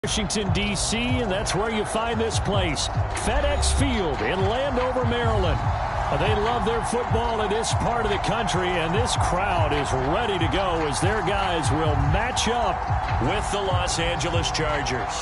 Washington, D.C., and that's where you find this place, FedEx Field in Landover, Maryland. They love their football in this part of the country, and this crowd is ready to go as their guys will match up with the Los Angeles Chargers.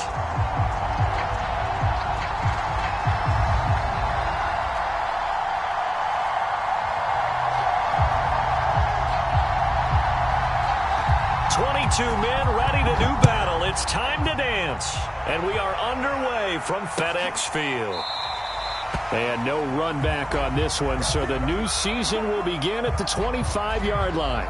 Men ready to do battle. It's time to dance. And we are underway from FedEx Field. And no run back on this one, so the new season will begin at the 25-yard line.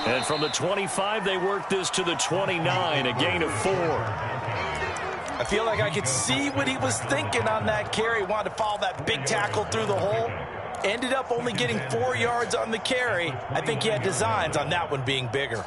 And from the 25, they work this to the 29, a gain of 4. I feel like I could see what he was thinking on that carry. Wanted to follow that big tackle through the hole. Ended up only getting 4 yards on the carry. I think he had designs on that one being bigger.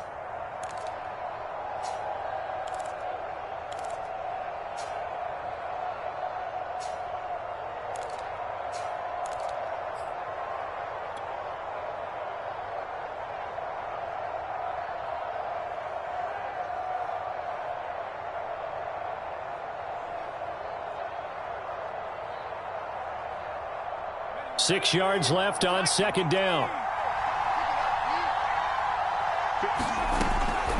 Six yards left on second down.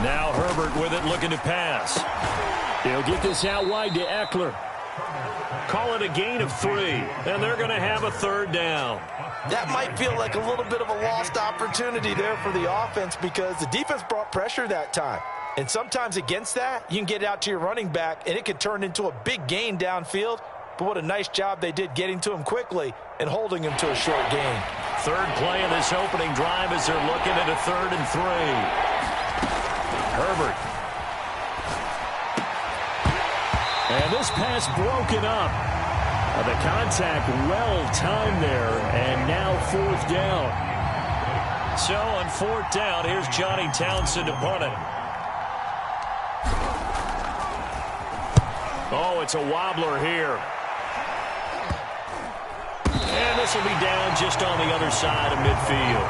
Now Herbert with it, looking to pass. He'll get this out wide to Eckler. Call it a gain of 3, and they're going to have a third down. That might feel like a little bit of a lost opportunity there for the offense because the defense brought pressure that time. And sometimes against that, you can get it out to your running back, and it could turn into a big gain downfield. But what a nice job they did getting to him quickly and holding him to a short gain. Third play of this opening drive as they're looking at a 3rd and 3. Herbert. And this pass broken up. The contact well timed there, and now 4th down. So on 4th down, here's Johnny Townsend to punt it. Oh, it's a wobbler here. And this will be down just on the other side of midfield.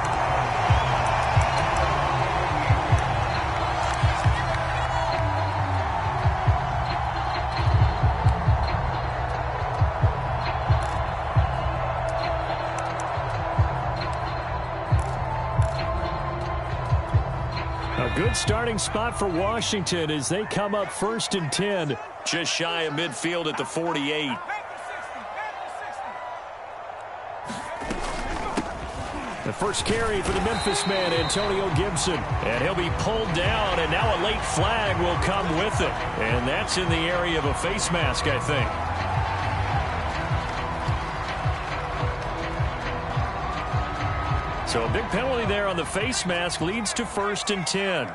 A good starting spot for Washington as they come up 1st and 10, just shy of midfield at the 48. The first carry for the Memphis man, Antonio Gibson. And he'll be pulled down, and now a late flag will come with it. And that's in the area of a face mask, I think. So a big penalty there on the face mask leads to 1st and 10.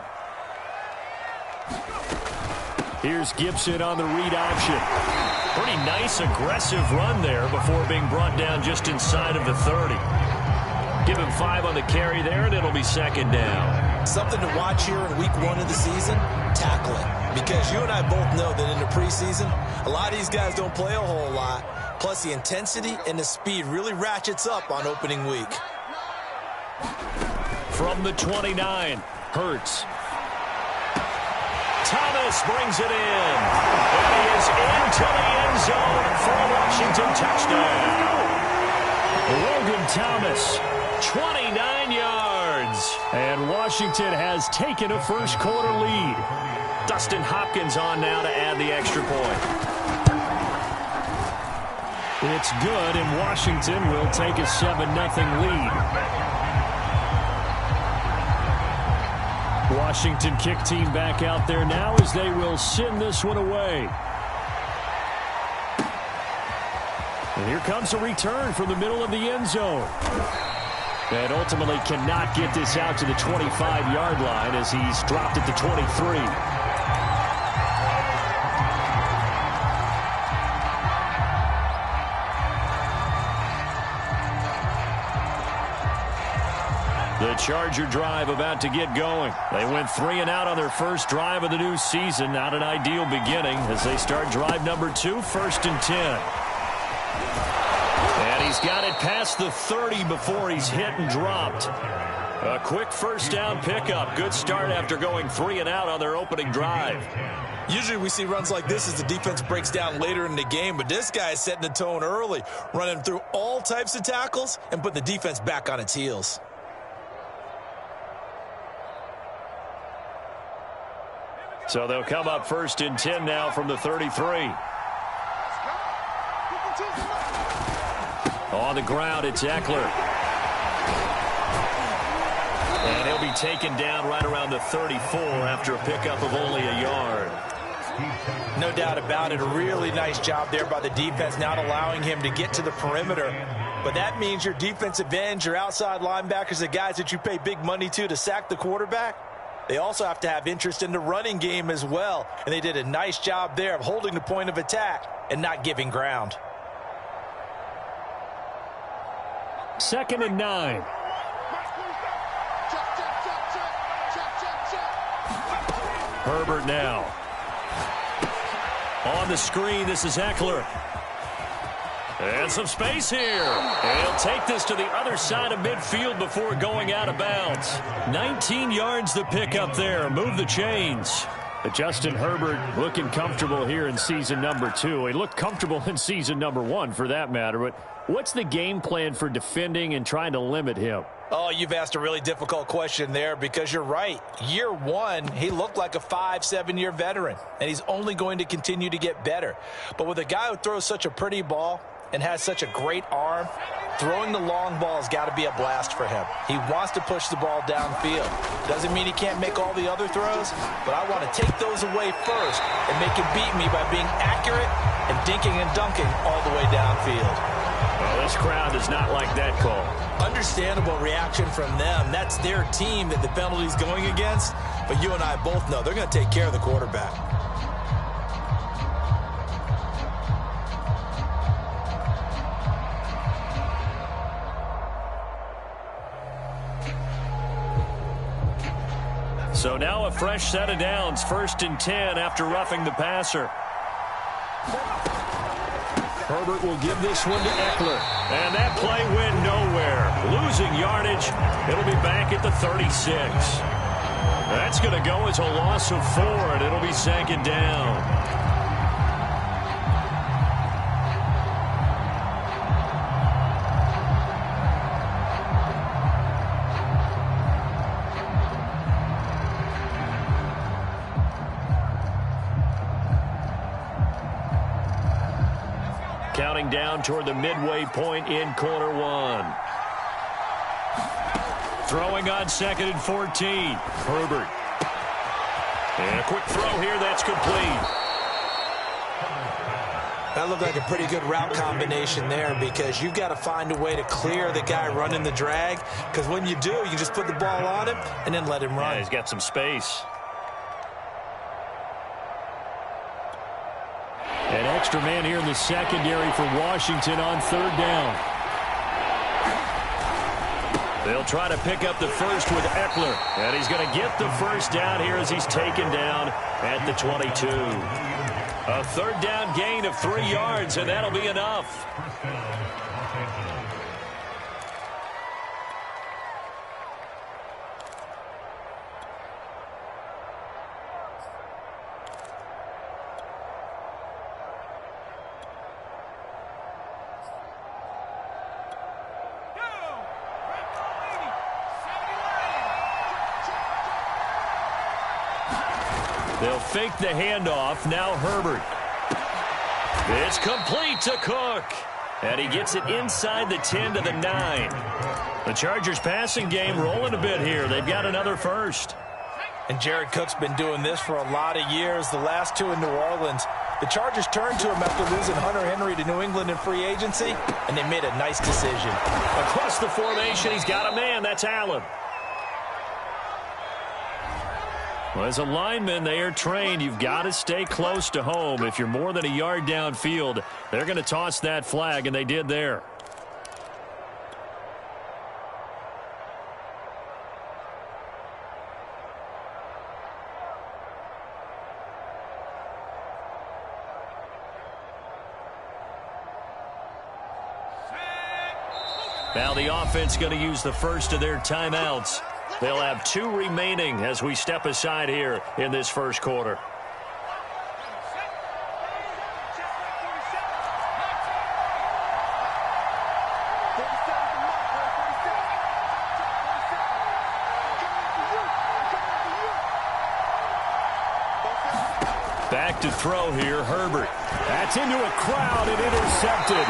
Here's Gibson on the read option. Pretty nice, aggressive run there before being brought down just inside of the 30. Give him 5 on the carry there, and it'll be 2nd down. Something to watch here in week 1 of the season, tackling. Because you and I both know that in the preseason, a lot of these guys don't play a whole lot. Plus, the intensity and the speed really ratchets up on opening week. From the 29, Hurts. Thomas brings it in. And he is into the end zone for a Washington touchdown. Logan Thomas, 29 yards. And Washington has taken a first-quarter lead. Dustin Hopkins on now to add the extra point. It's good, and Washington will take a 7-0 lead. Washington kick team back out there now as they will send this one away. And here comes a return from the middle of the end zone. And ultimately cannot get this out to the 25-yard line as he's dropped at the 23. The Charger drive about to get going. They went 3 and out on their first drive of the new season. Not an ideal beginning as they start drive number 2, 1st and 10. And he's got it past the 30 before he's hit and dropped. A quick first down pickup. Good start after going 3 and out on their opening drive. Usually we see runs like this as the defense breaks down later in the game, but this guy is setting the tone early, running through all types of tackles and putting the defense back on its heels. So they'll come up 1st and 10 now from the 33. On the ground, it's Eckler. And he'll be taken down right around the 34 after a pickup of only a yard. No doubt about it. A really nice job there by the defense, not allowing him to get to the perimeter. But that means your defensive ends, your outside linebackers, the guys that you pay big money to sack the quarterback, they also have to have interest in the running game as well. And they did a nice job there of holding the point of attack and not giving ground. 2nd and 9. Herbert now. On the screen, this is Eckler. And some space here. And he'll take this to the other side of midfield before going out of bounds. 19 yards to pick up there. Move the chains. But Justin Herbert looking comfortable here in season number 2. He looked comfortable in season number 1 for that matter. But what's the game plan for defending and trying to limit him? Oh, you've asked a really difficult question there because you're right. Year 1, he looked like a 5-7-year veteran, and he's only going to continue to get better. But with a guy who throws such a pretty ball and has such a great arm, throwing the long ball has got to be a blast for him. He wants to push the ball downfield. Doesn't mean he can't make all the other throws, but I want to take those away first and make him beat me by being accurate and dinking and dunking all the way downfield. Well, this crowd does not like that call. Understandable reaction from them. That's their team that the penalty's going against. But you and I both know they're going to take care of the quarterback. So now a fresh set of downs. 1st and 10 after roughing the passer. Herbert will give this one to Eckler. And that play went nowhere. Losing yardage. It'll be back at the 36. That's going to go as a loss of 4, and it'll be 2nd down. Counting down toward the midway point in quarter 1. Throwing on 2nd and 14. Herbert. And a quick throw here that's complete. That looked like a pretty good route combination there because you've got to find a way to clear the guy running the drag, because when you do, you just put the ball on him and then let him run. Yeah, he's got some space. An extra man here in the secondary for Washington on 3rd down. They'll try to pick up the first with Eckler. And he's going to get the first down here as he's taken down at the 22. A 3rd down gain of 3 yards, and that'll be enough. They'll fake the handoff. Now Herbert. It's complete to Cook. And he gets it inside the 10 to the 9. The Chargers passing game rolling a bit here. They've got another first. And Jared Cook's been doing this for a lot of years. The last 2 in New Orleans, The Chargers turned to him after losing Hunter Henry to New England in free agency, and they made a nice decision. Across the formation, he's got a man. That's Allen. Well, as a lineman, they are trained. You've got to stay close to home. If you're more than a yard downfield, they're going to toss that flag, and they did there. Now the offense going to use the first of their timeouts. They'll have 2 remaining as we step aside here in this first quarter. Back to throw here, Herbert. That's into a crowd and intercepted.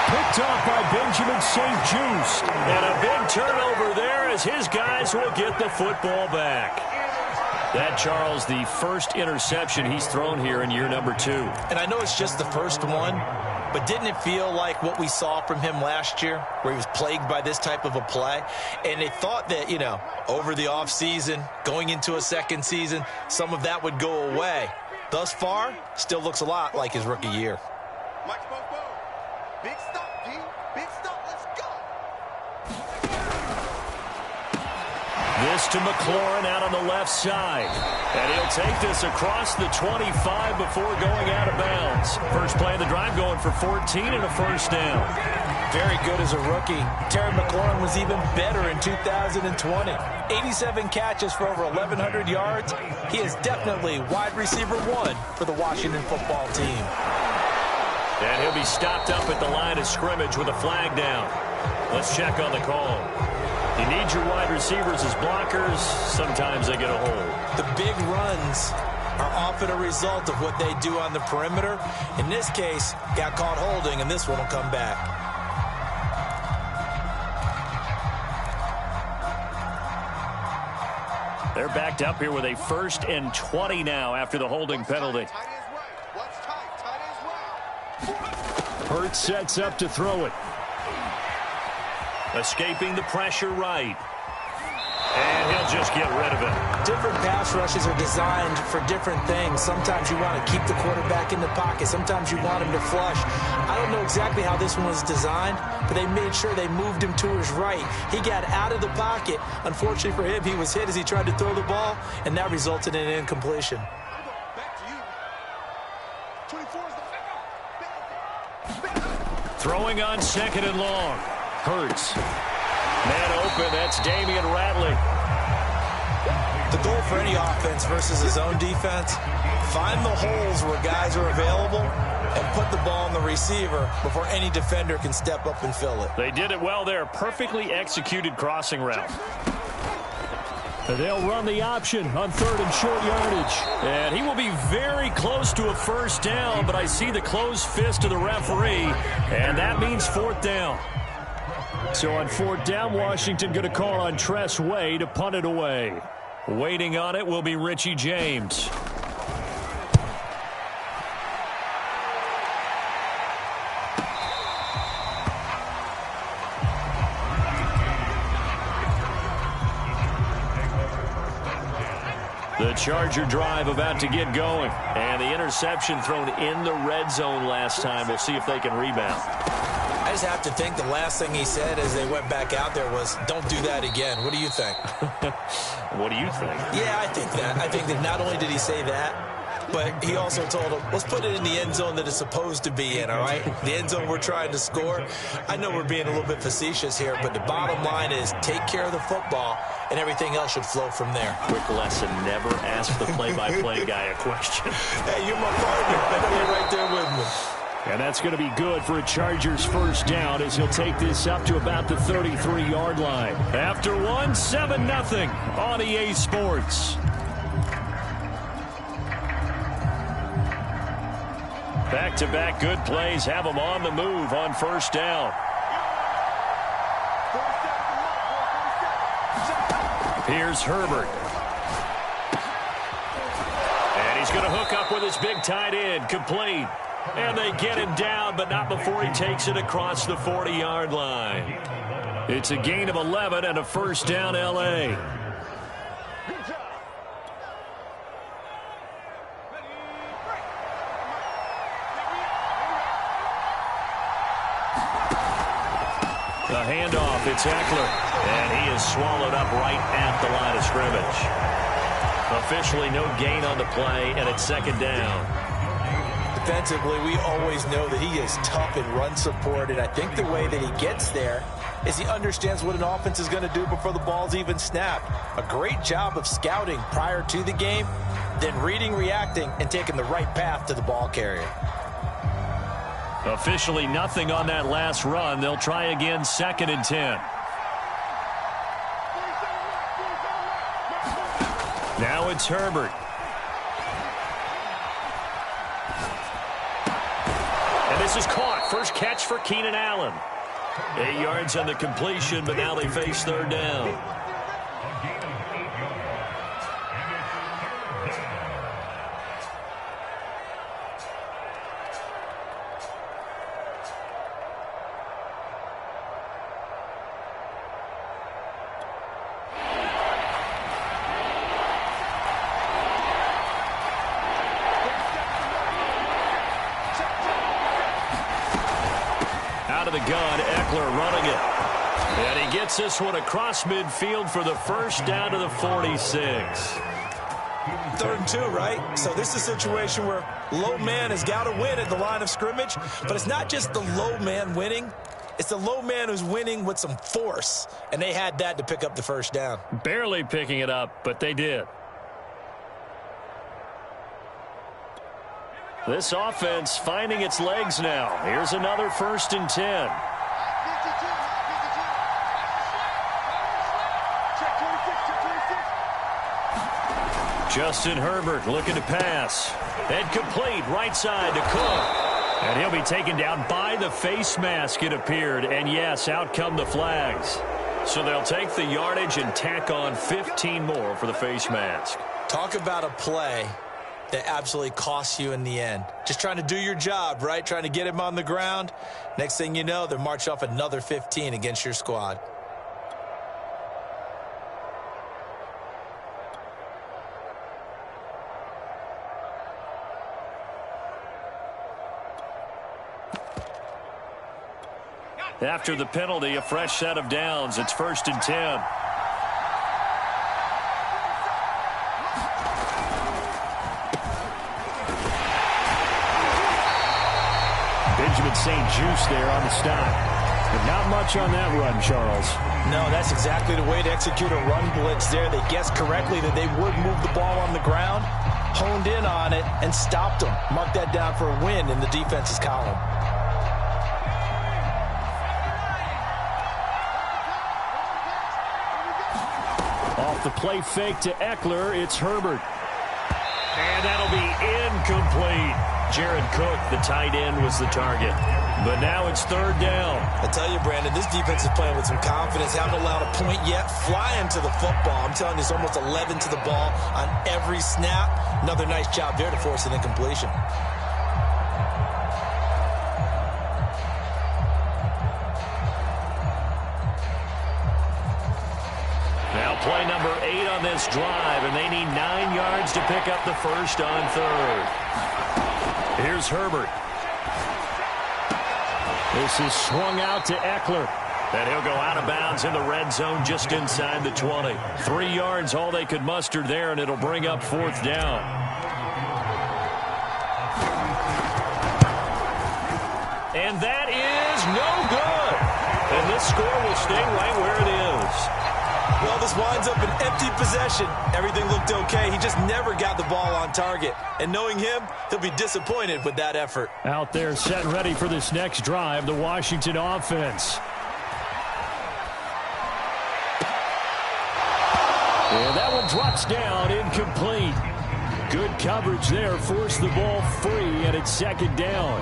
Picked off by Benjamin St-Juste. And a big turnover there as his guys will get the football back. That, Charles, the first interception he's thrown here in year number 2. And I know it's just the first one, but didn't it feel like what we saw from him last year, where he was plagued by this type of a play? And they thought that, you know, over the offseason, going into a second season, some of that would go away. Thus far, still looks a lot like his rookie year. Big stop, D. Big stop. Let's go. This to McLaurin out on the left side. And he'll take this across the 25 before going out of bounds. First play of the drive going for 14 and a first down. Very good as a rookie. Terry McLaurin was even better in 2020. 87 catches for over 1,100 yards. He is definitely wide receiver 1 for the Washington football team. And he'll be stopped up at the line of scrimmage with a flag down. Let's check on the call. You need your wide receivers as blockers. Sometimes they get a hold. The big runs are often a result of what they do on the perimeter. In this case, got caught holding, and this one will come back. They're backed up here with a 1st and 20 now after the holding penalty. Hurts sets up to throw it. Escaping the pressure right. And he'll just get rid of it. Different pass rushes are designed for different things. Sometimes you want to keep the quarterback in the pocket. Sometimes you want him to flush. I don't know exactly how this one was designed, but they made sure they moved him to his right. He got out of the pocket. Unfortunately for him, he was hit as he tried to throw the ball, and that resulted in an incompletion. Throwing on 2nd and long. Hurts. Man open, that's Damian Ratley. The goal for any offense versus his own defense, find the holes where guys are available and put the ball on the receiver before any defender can step up and fill it. They did it well there. Perfectly executed crossing route. They'll run the option on 3rd and short yardage. And he will be very close to a first down, but I see the closed fist of the referee, and that means 4th down. So on 4th down, Washington going to call on Tress Way to punt it away. Waiting on it will be Richie James. The Charger drive about to get going. And the interception thrown in the red zone last time. We'll see if they can rebound. I just have to think the last thing he said as they went back out there was, don't do that again. What do you think? What do you think? Yeah, I think that. I think that not only did he say that, but he also told him, let's put it in the end zone that it's supposed to be in, all right? The end zone we're trying to score. I know we're being a little bit facetious here, but the bottom line is take care of the football, and everything else should flow from there. Quick lesson, never ask the play-by-play guy a question. Hey, you're my partner. I know you're right there with me. And that's going to be good for a Chargers first down as he'll take this up to about the 33-yard line. After one, 7-0 on EA Sports. Back-to-back good plays have them on the move on first down. Here's Herbert. And he's going to hook up with his big tight end. Complete. And they get him down, but not before he takes it across the 40-yard line. It's a gain of 11 and a first down, L.A. The handoff, it's Eckler. And he is swallowed up right at the line of scrimmage. Officially no gain on the play, and it's second down. Defensively, we always know that he is tough in run support, and I think the way that he gets there is he understands what an offense is going to do before the ball's even snapped. A great job of scouting prior to the game, then reading, reacting, and taking the right path to the ball carrier. Officially nothing on that last run. They'll try again, 2nd and 10. Now it's Herbert. And this is caught. First catch for Keenan Allen. 8 yards on the completion, but now they face third down. Out of the gun, Eckler running it. And he gets this one across midfield for the first down to the 46. 3rd and 2, right? So this is a situation where low man has got to win at the line of scrimmage, but it's not just the low man winning. It's the low man who's winning with some force, and they had that to pick up the first down. Barely picking it up, but they did. This offense finding its legs now. Here's another 1st and 10. Justin Herbert looking to pass. And complete, right side to Cook. And he'll be taken down by the face mask, it appeared. And yes, out come the flags. So they'll take the yardage and tack on 15 more for the face mask. Talk about a play that absolutely costs you in the end. Just trying to do your job, right? Trying to get him on the ground. Next thing you know, they're marching off another 15 against your squad. After the penalty, a fresh set of downs. It's 1st and 10. St. Juice there on the stop. But not much on that run, Charles. No, that's exactly the way to execute a run blitz there. They guessed correctly that they would move the ball on the ground, honed in on it, and stopped them. Mark that down for a win in the defense's column. Off the play fake to Eckler, it's Herbert. And that'll be incomplete. Jared Cook, the tight end, was the target. But now it's 3rd down. I tell you, Brandon, this defense is playing with some confidence. Haven't allowed a point yet. Flying to the football. I'm telling you, it's almost 11 to the ball on every snap. Another nice job there to force an incompletion. Now play number 8 on this drive, and they need 9 yards to pick up the first on 3rd. Here's Herbert. This is swung out to Eckler. And he'll go out of bounds in the red zone just inside the 20. 3 yards, all they could muster there, and it'll bring up 4th down. And that is no good. And this score will stay right where it is. Well, this winds up an empty possession. Everything looked okay. He just never got the ball on target. And knowing him, he'll be disappointed with that effort. Out there set and ready for this next drive, the Washington offense. And that one drops down, incomplete. Good coverage there, forced the ball free, and it's 2nd down.